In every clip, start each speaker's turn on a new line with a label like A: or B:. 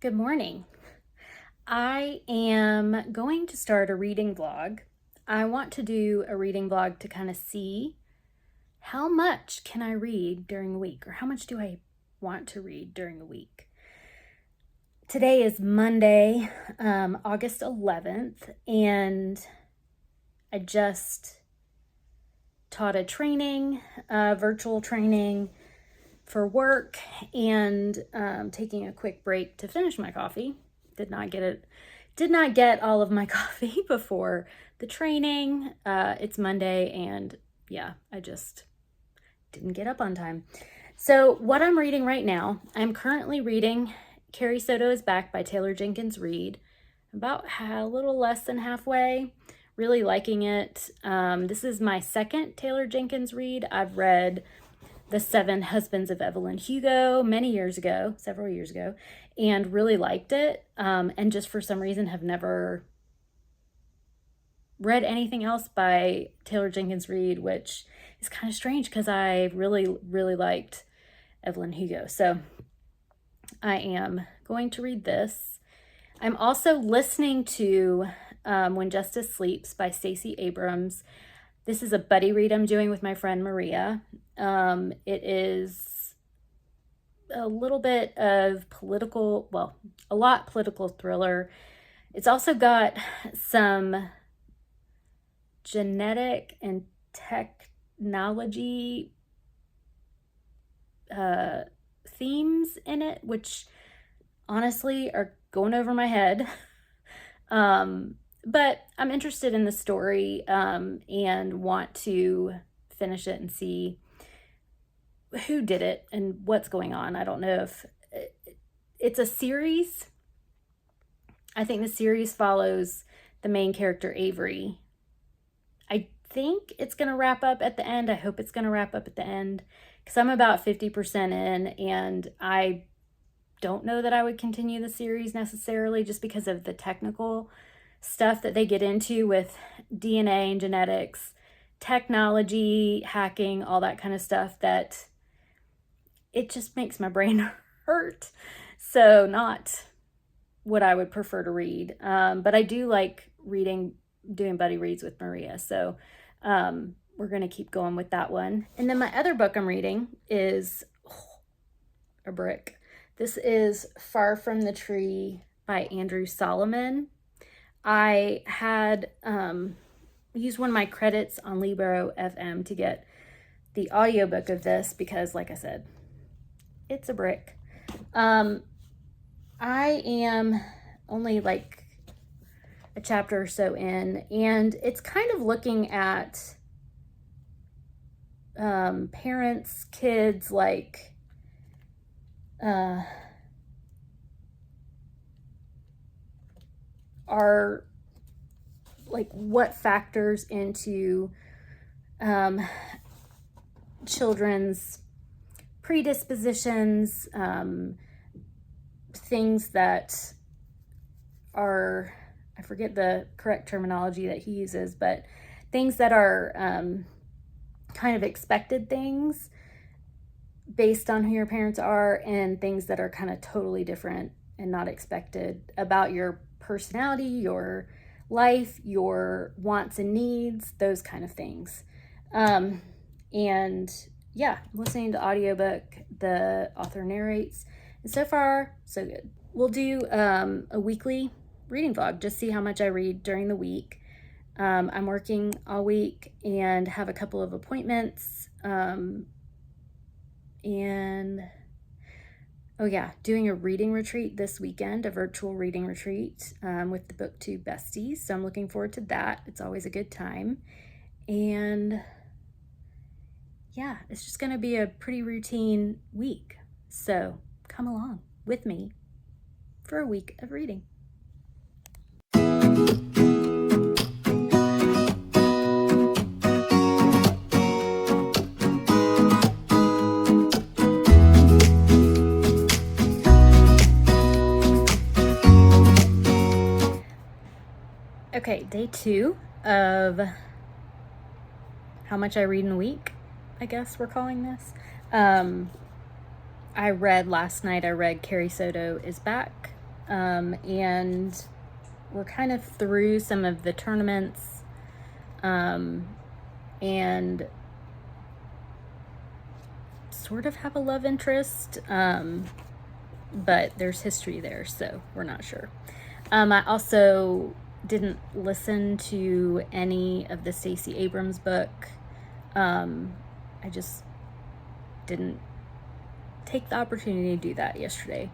A: Good morning. I am going to start a reading vlog. I want to do a reading vlog to kind of see how much can I read during the week, or how much do I want to read during the week. Today is Monday, August 11th, and I just taught a training, virtual training for work, and taking a quick break to finish my coffee. Did not get all of my coffee before the training. It's Monday, and yeah, I just didn't get up on time. So what I'm reading right now, I'm currently reading Carrie Soto is Back by Taylor Jenkins Reid. About a little less than halfway. Really liking it. This is my second Taylor Jenkins Reid. I've read The Seven Husbands of Evelyn Hugo several years ago, and really liked it. And just for some reason have never read anything else by Taylor Jenkins Reid, which is kind of strange because I really, really liked Evelyn Hugo. So I am going to read this. I'm also listening to When Justice Sleeps by Stacey Abrams. This is a buddy read I'm doing with my friend Maria. It is a little bit of a lot political thriller. It's also got some genetic and technology themes in it, which honestly are going over my head. But I'm interested in the story and want to finish it and see who did it and what's going on. I don't know if it's a series. I think the series follows the main character, Avery. I think it's going to wrap up at the end. I hope it's going to wrap up at the end because I'm about 50% in, and I don't know that I would continue the series necessarily just because of the technical stuff that they get into with DNA and genetics, technology, hacking, all that kind of stuff, that it just makes my brain hurt. So not what I would prefer to read. But I do like doing buddy reads with Maria. So we're going to keep going with that one. And then my other book I'm reading is a brick. This is Far from the Tree by Andrew Solomon. I had used one of my credits on Libro FM to get the audiobook of this because, like I said, it's a brick. I am only like a chapter or so in, and it's kind of looking at parents, kids, like are like what factors into children's predispositions, things that are, I forget the correct terminology that he uses, but things that are kind of expected things based on who your parents are, and things that are kind of totally different and not expected about your personality, your life, your wants and needs, those kind of things. And yeah, I'm listening to audiobook. The author narrates, and so far so good. We'll do a weekly reading vlog, just see how much I read during the week. I'm working all week and have a couple of appointments, and oh yeah, doing a reading retreat this weekend, a virtual reading retreat with the BookTube besties. So I'm looking forward to that. It's always a good time. And yeah, it's just going to be a pretty routine week. So come along with me for a week of reading. Okay, day 2 of how much I read in a week, I guess we're calling this. Last night I read Carrie Soto is Back and we're kind of through some of the tournaments, and sort of have a love interest, but there's history there, so we're not sure. I also didn't listen to any of the Stacey Abrams book. I just didn't take the opportunity to do that yesterday.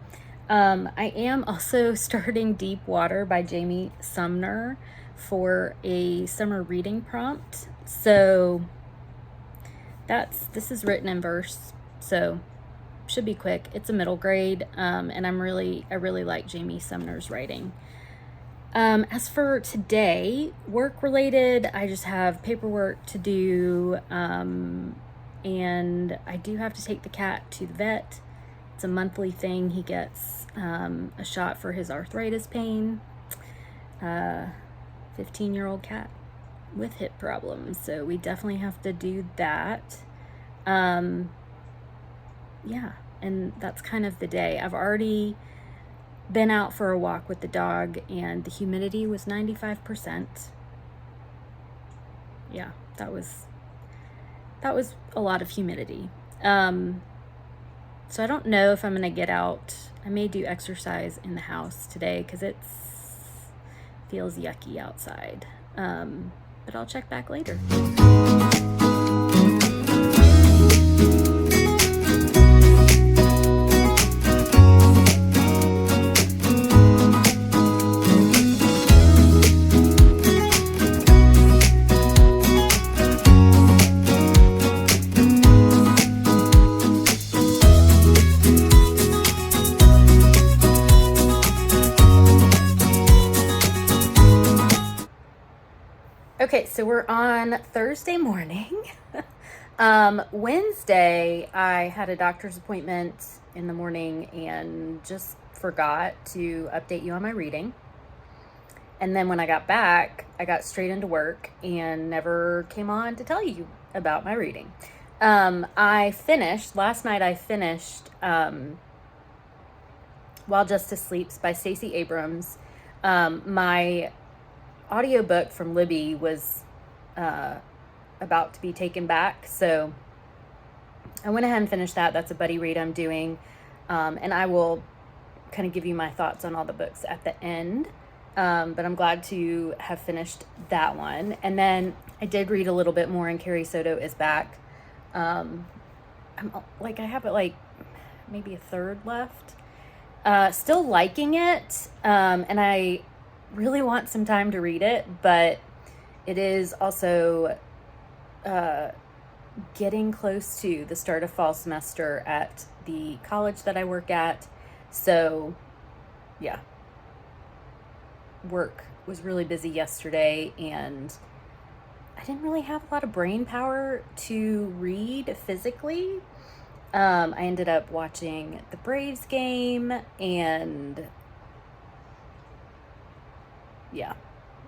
A: I am also starting Deep Water by Jamie Sumner for a summer reading prompt. So this is written in verse, so should be quick. It's a middle grade, and I really like Jamie Sumner's writing. As for today, work related, I just have paperwork to do, and I do have to take the cat to the vet. It's a monthly thing. He gets a shot for his arthritis pain. 15-year-old cat with hip problems, so we definitely have to do that. Yeah, and that's kind of the day. I've already been out for a walk with the dog, and the humidity was 95%. Yeah, that was a lot of humidity. So I don't know if I'm gonna get out. I may do exercise in the house today because it feels yucky outside. But I'll check back later. Okay, so we're on Thursday morning. Wednesday, I had a doctor's appointment in the morning and just forgot to update you on my reading. And then when I got back, I got straight into work and never came on to tell you about my reading. Last night I finished While Justice Sleeps by Stacey Abrams. My audiobook from Libby was about to be taken back, so I went ahead and finished that. That's a buddy read I'm doing, and I will kind of give you my thoughts on all the books at the end, but I'm glad to have finished that one. And then I did read a little bit more, and Carrie Soto is back. I have maybe a third left. Still liking it, and I really want some time to read it, but it is also getting close to the start of fall semester at the college that I work at. So yeah, work was really busy yesterday, and I didn't really have a lot of brain power to read physically. I ended up watching the Braves game and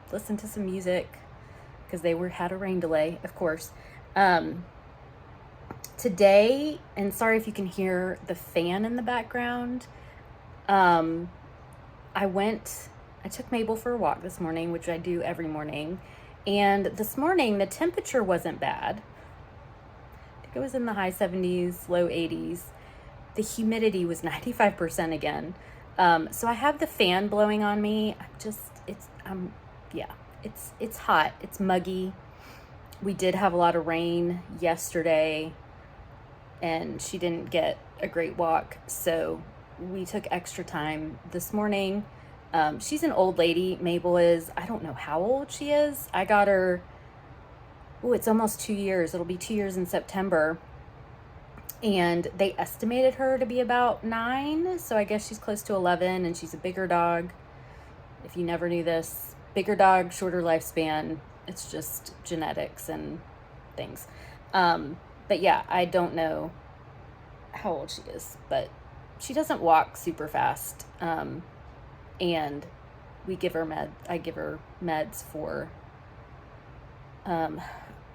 A: listen to some music because they had a rain delay, of course. Today, and sorry if you can hear the fan in the background, I took Mabel for a walk this morning, which I do every morning, and this morning the temperature wasn't bad. I think it was in the high 70s, low 80s. The humidity was 95% again. So I have the fan blowing on me. It's hot. It's muggy. We did have a lot of rain yesterday, and she didn't get a great walk, so we took extra time this morning. She's an old lady. Mabel is. I don't know how old she is. I got her, it's almost 2 years. It'll be 2 years in September. And they estimated her to be about 9, so I guess she's close to 11, and she's a bigger dog. If you never knew this, bigger dog, shorter lifespan. It's just genetics and things. But yeah, I don't know how old she is, but she doesn't walk super fast. And I give her meds for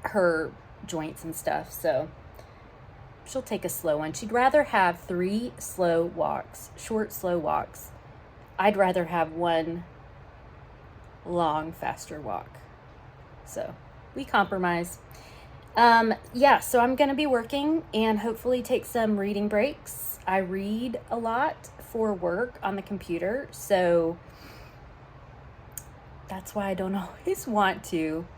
A: her joints and stuff, so she'll take a slow one. She'd rather have 3 slow walks, short, slow walks. I'd rather have one long, faster walk. So we compromise. Yeah, so I'm going to be working and hopefully take some reading breaks. I read a lot for work on the computer, so that's why I don't always want to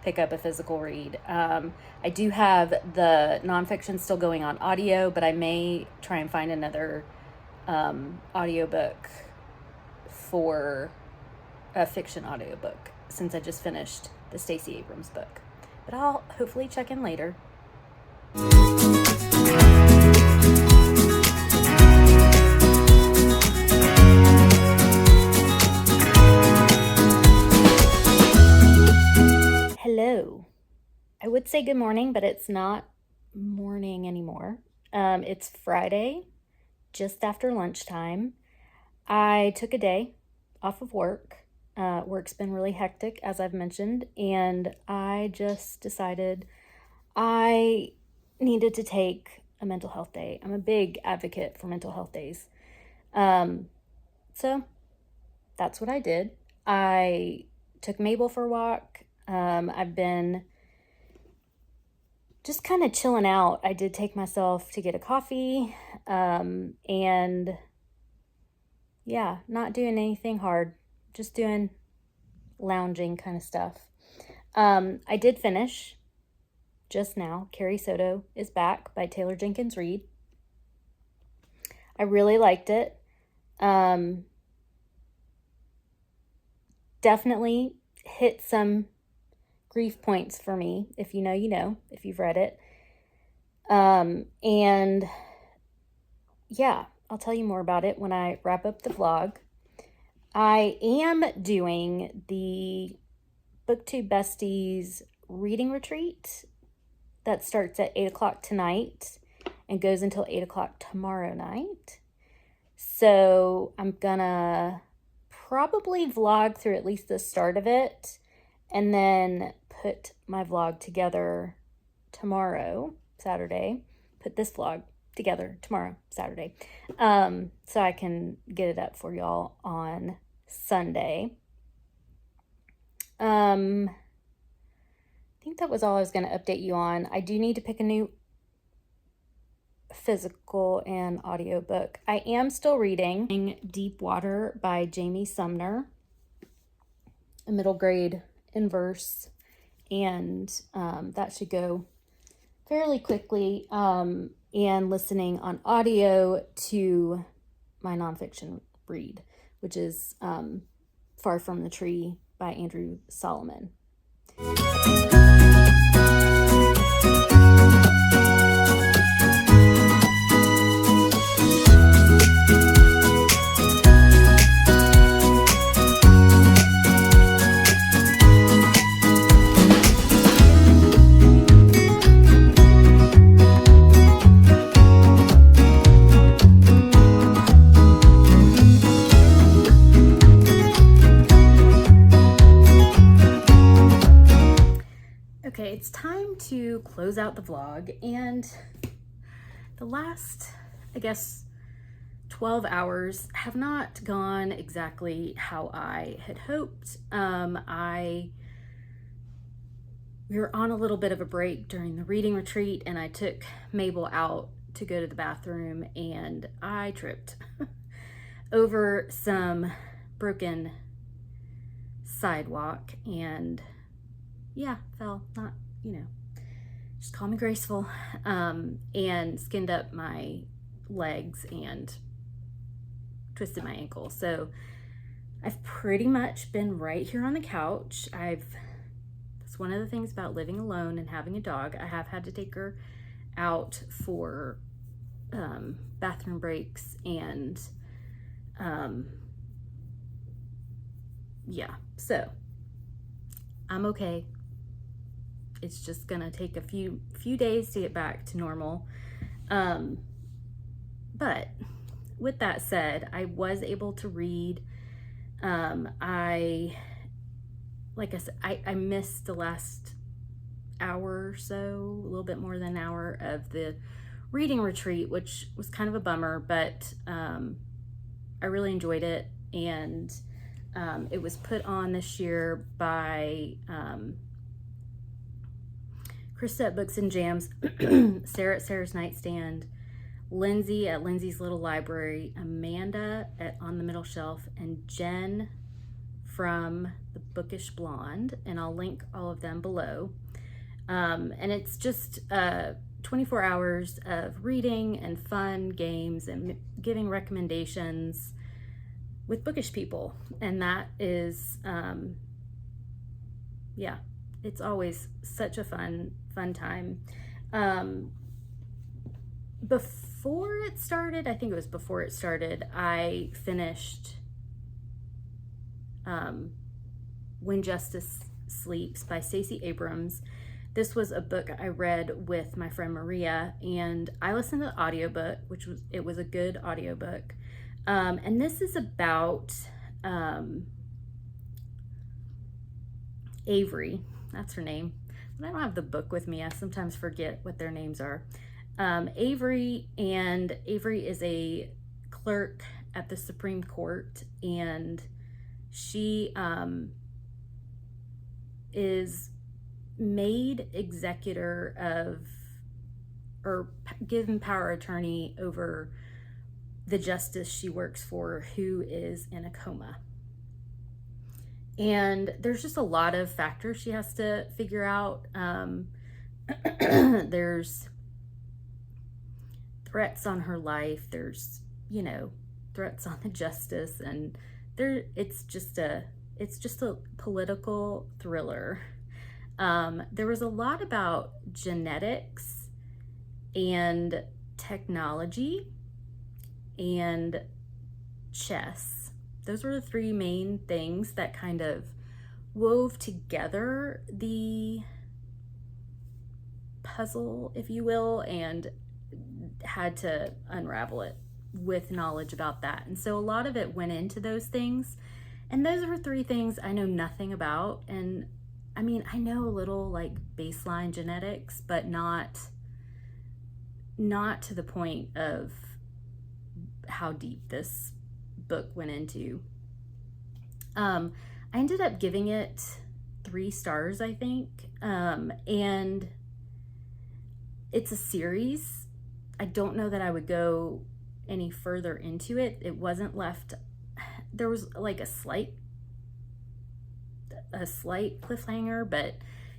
A: pick up a physical read. I do have the nonfiction still going on audio, but I may try and find another audiobook for a fiction audiobook since I just finished the Stacey Abrams book. But I'll hopefully check in later. Hello. I would say good morning, but it's not morning anymore. It's Friday, just after lunchtime. I took a day off of work. Work's been really hectic, as I've mentioned, and I just decided I needed to take a mental health day. I'm a big advocate for mental health days. So that's what I did. I took Mabel for a walk. I've been just kind of chilling out. I did take myself to get a coffee, and yeah, not doing anything hard, just doing lounging kind of stuff. I did finish just now Carrie Soto is Back by Taylor Jenkins Reid. I really liked it. Definitely hit some grief points for me. If you know, you know, if you've read it. And yeah, I'll tell you more about it when I wrap up the vlog. I am doing the BookTube Besties reading retreat that starts at 8 o'clock tonight and goes until 8 o'clock tomorrow night. So I'm gonna probably vlog through at least the start of it and then put my vlog together tomorrow, Saturday. Put this vlog together tomorrow, Saturday, so I can get it up for y'all on Sunday. I think that was all I was going to update you on. I do need to pick a new physical and audiobook. I am still reading Deep Water by Jamie Sumner, a middle grade in verse, and that should go fairly quickly, and listening on audio to my nonfiction read, which is Far From the Tree by Andrew Solomon. Okay, it's time to close out the vlog, and the last, I guess, 12 hours have not gone exactly how I had hoped. We were on a little bit of a break during the reading retreat, and I took Mabel out to go to the bathroom, and I tripped over some broken sidewalk, and yeah, fell, not, you know, just call me graceful, and skinned up my legs and twisted my ankle. So I've pretty much been right here on the couch. That's one of the things about living alone and having a dog. I have had to take her out for bathroom breaks, and yeah, so I'm okay. It's just gonna take a few days to get back to normal. But with that said, I was able to read. Like I said, I missed the last hour or so, a little bit more than an hour of the reading retreat, which was kind of a bummer, but I really enjoyed it. and it was put on this year by Krista at Books and Jams, Sarah at Sarah's Nightstand, Lindsay at Lindsay's Little Library, Amanda at On the Middle Shelf, and Jen from The Bookish Blonde, and I'll link all of them below. And it's just 24 hours of reading and fun games and giving recommendations with bookish people. And that is, yeah, it's always such a fun time. Before it started, I think it was before it started, I finished When Justice Sleeps by Stacey Abrams. This was a book I read with my friend Maria, and I listened to the audiobook, it was a good audiobook. And this is about Avery, that's her name. But I don't have the book with me. I sometimes forget what their names are. Avery is a clerk at the Supreme Court, and she is made executor of, or given power of attorney over the justice she works for, who is in a coma. And there's just a lot of factors she has to figure out. There's threats on her life, there's, you know, threats on the justice, and it's just a political thriller. There was a lot about genetics and technology and chess. Those were the three main things that kind of wove together the puzzle, if you will, and had to unravel it with knowledge about that. And so a lot of it went into those things. And those were three things I know nothing about. And I mean, I know a little like baseline genetics, but not to the point of how deep this book went into. I ended up giving it 3 stars, I think. And it's a series. I don't know that I would go any further into it. It wasn't left, there was like a slight cliffhanger, but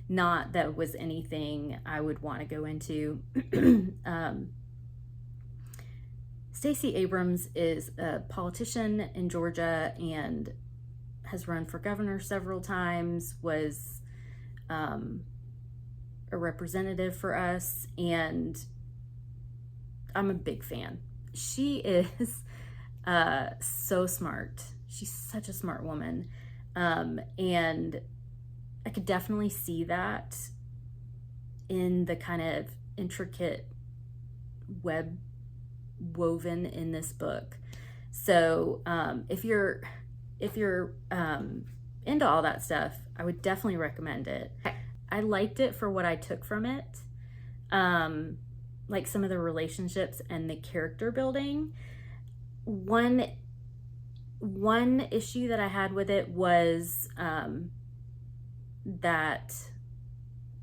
A: not that was anything I would want to go into. Stacey Abrams is a politician in Georgia and has run for governor several times, was a representative for us, and I'm a big fan. She is so smart. She's such a smart woman. And I could definitely see that in the kind of intricate web woven in this book. So if you're into all that stuff, I would definitely recommend it. I liked it for what I took from it. Like some of the relationships and the character building. One issue that I had with it was that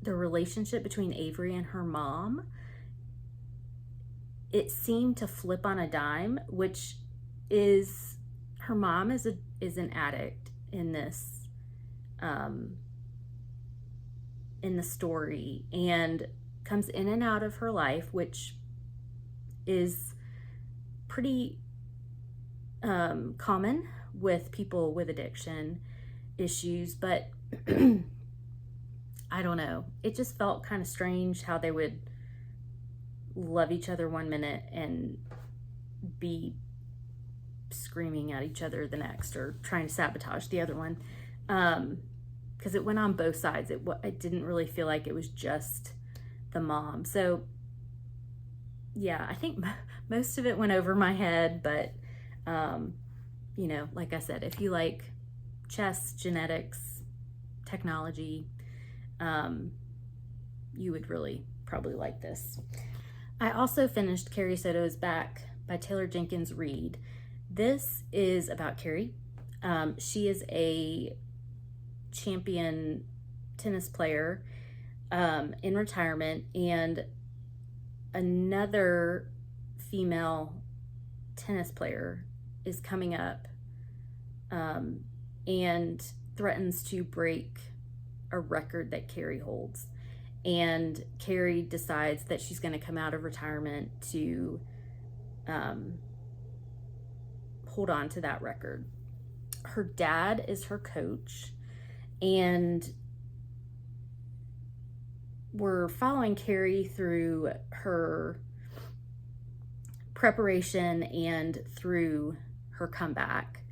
A: the relationship between Avery and her mom, it seemed to flip on a dime, which is, her mom is an addict in this, in the story, and comes in and out of her life, which is pretty common with people with addiction issues. But I don't know, it just felt kind of strange how they would love each other one minute and be screaming at each other the next, or trying to sabotage the other one, because it went on both sides. It didn't really feel like it was just the mom. So yeah, I think most of it went over my head, but you know, like I said, if you like chess, genetics, technology, you would really probably like this. I also finished Carrie Soto's Back by Taylor Jenkins Reid. This is about Carrie. She is a champion tennis player in retirement, and another female tennis player is coming up and threatens to break a record that Carrie holds. And Carrie decides that she's going to come out of retirement to hold on to that record. Her dad is her coach, and we're following Carrie through her preparation and through her comeback,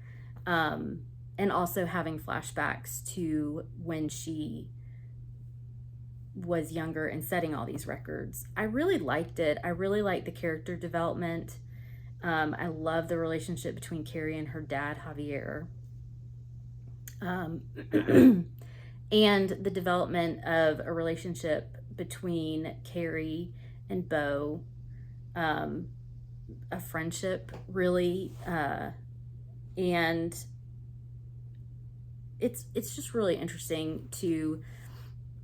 A: and also having flashbacks to when she was younger and setting all these records. I really liked it. I really liked the character development. I love the relationship between Carrie and her dad, Javier. And the development of a relationship between Carrie and Bo, a friendship, really, and it's just really interesting to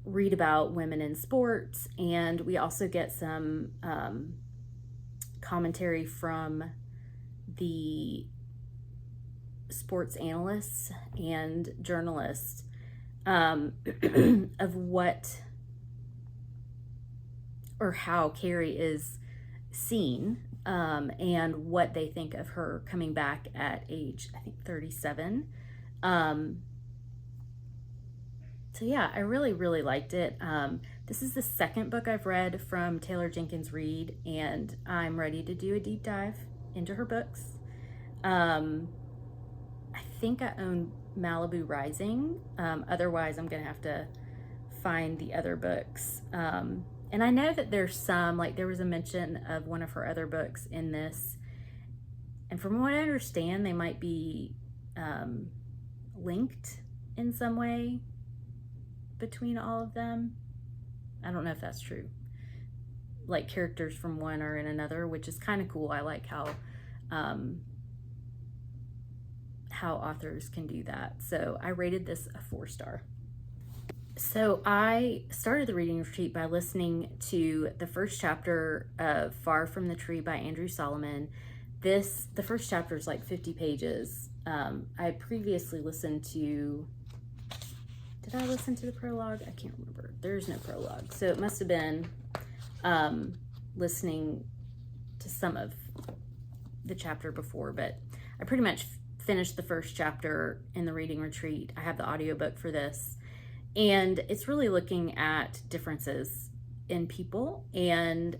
A: read about women in sports. And we also get some commentary from the sports analysts and journalists of what or how Carrie is seen, and what they think of her coming back at age, I think, 37. So yeah, I really, really liked it. This is the second book I've read from Taylor Jenkins Reid, and I'm ready to do a deep dive into her books. I think I own Malibu Rising. Otherwise, I'm going to have to find the other books. And I know that there's some, like there was a mention of one of her other books in this. And from what I understand, they might be linked in some way between all of them. I don't know if that's true. Like characters from one are in another, which is kind of cool. I like how authors can do that. So I rated this a 4-star. So I started the reading retreat by listening to the first chapter of Far from the Tree by Andrew Solomon. The first chapter is like 50 pages. I previously listened to, did I listen to the prologue? I can't remember. There's no prologue. So it must have been listening to some of the chapter before, but I pretty much finished the first chapter in the reading retreat. I have the audiobook for this, and it's really looking at differences in people and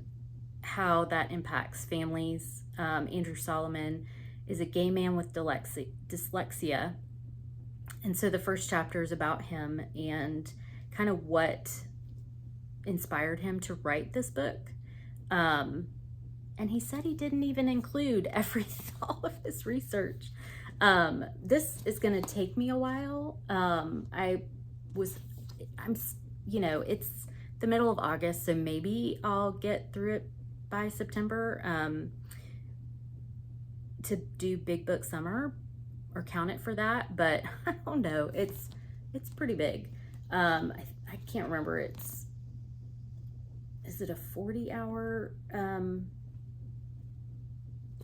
A: how that impacts families. Andrew Solomon is a gay man with dyslexia, and so the first chapter is about him and kind of what inspired him to write this book. And he said he didn't even include all of his research. This is going to take me a while. It's the middle of August, so maybe I'll get through it by September, to do Big Book Summer or count it for that. But I don't know. It's pretty big. I can't remember. Is it a 40-hour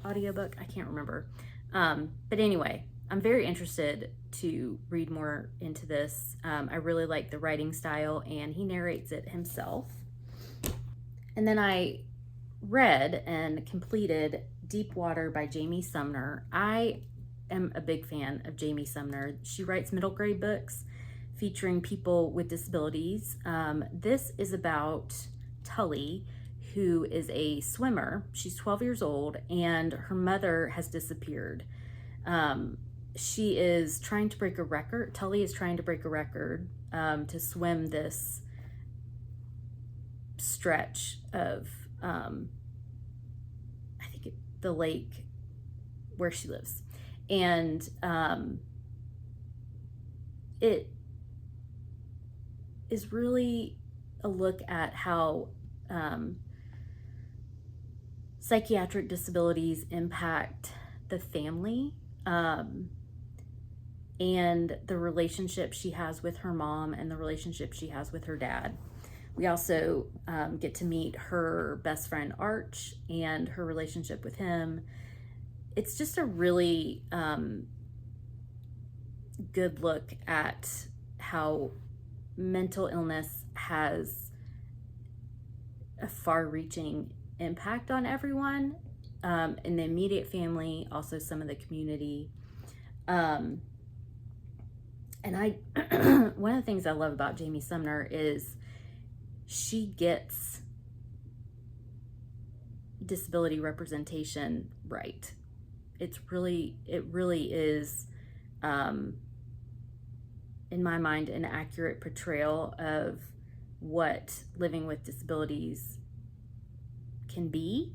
A: audiobook? I can't remember. But anyway, I'm very interested to read more into this. I really like the writing style, and he narrates it himself. And then I read and completed Deep Water by Jamie Sumner. I am a big fan of Jamie Sumner. She writes middle grade books featuring people with disabilities. This is about Tully, who is a swimmer. She's 12 years old, and her mother has disappeared. She is trying to break a record. Tully is trying to break a record to swim this stretch of, I think the lake where she lives. And it is really a look at how psychiatric disabilities impact the family and the relationship she has with her mom and the relationship she has with her dad. We also get to meet her best friend Arch and her relationship with him. It's just a really good look at how mental illness has a far-reaching impact on everyone in the immediate family, also some of the community. And I one of the things I love about Jamie Sumner is she gets disability representation right. It really is, in my mind, an accurate portrayal of what living with disabilities can be.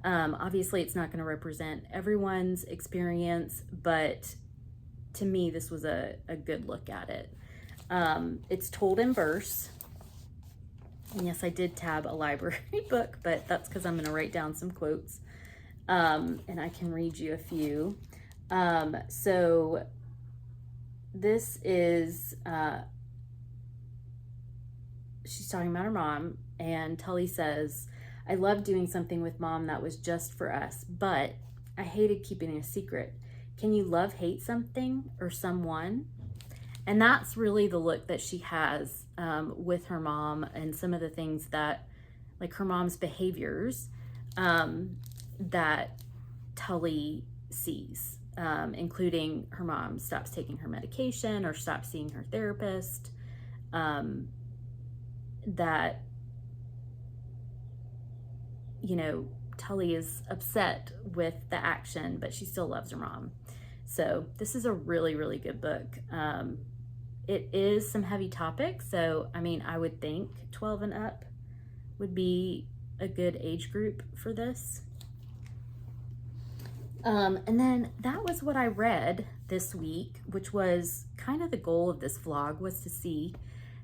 A: Obviously, it's not going to represent everyone's experience, but to me, this was a good look at it. It's told in verse. And yes, I did tab a library book, but that's because I'm going to write down some quotes. And I can read you a few. So this is, she's talking about her mom, and Tully says, I love doing something with Mom that was just for us, but I hated keeping it a secret. Can you hate something or someone? And that's really the look that she has with her mom, and some of the things that, like her mom's behaviors, that Tully sees, including her mom stops taking her medication or stops seeing her therapist, that, you know, Tully is upset with the action, but she still loves her mom. So this is a really, really good book. It is some heavy topics, so I mean, I would think 12 and up would be a good age group for this. And then that was what I read this week, which was kind of the goal of this vlog, was to see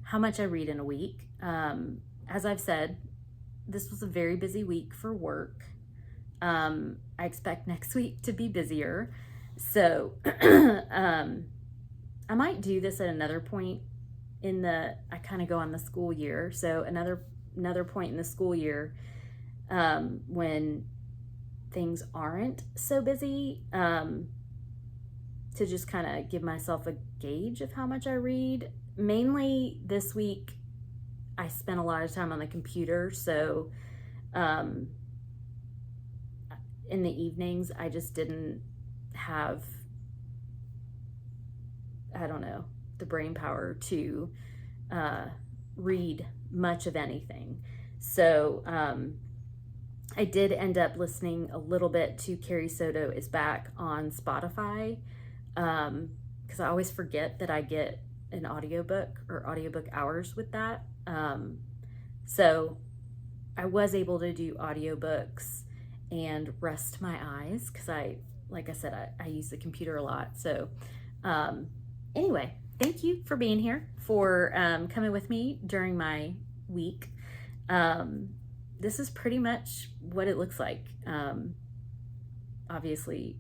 A: how much I read in a week. As I've said, this was a very busy week for work. I expect next week to be busier. So I might do this at another point in I kind of go on the school year. So another point in the school year when things aren't so busy, to just kind of give myself a gauge of how much I read. Mainly this week, I spent a lot of time on the computer. So in the evenings, I just didn't have, I don't know, the brain power to read much of anything. So I did end up listening a little bit to Carrie Soto Is Back on Spotify, because I always forget that I get an audiobook or audiobook hours with that. So I was able to do audiobooks and rest my eyes, because like I said, I use the computer a lot. So anyway, thank you for being here, for coming with me during my week. This is pretty much what it looks like. Obviously,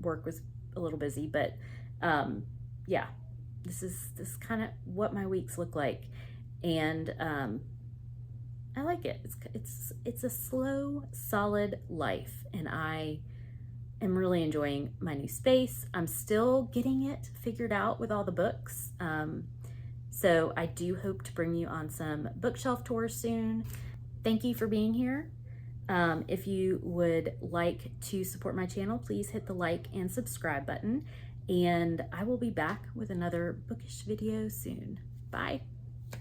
A: work was a little busy, but yeah, this is kind of what my weeks look like, and I like it. It's a slow, solid life, and I am really enjoying my new space. I'm still getting it figured out with all the books. So I do hope to bring you on some bookshelf tours soon. Thank you for being here. If you would like to support my channel, please hit the like and subscribe button, and I will be back with another bookish video soon. Bye.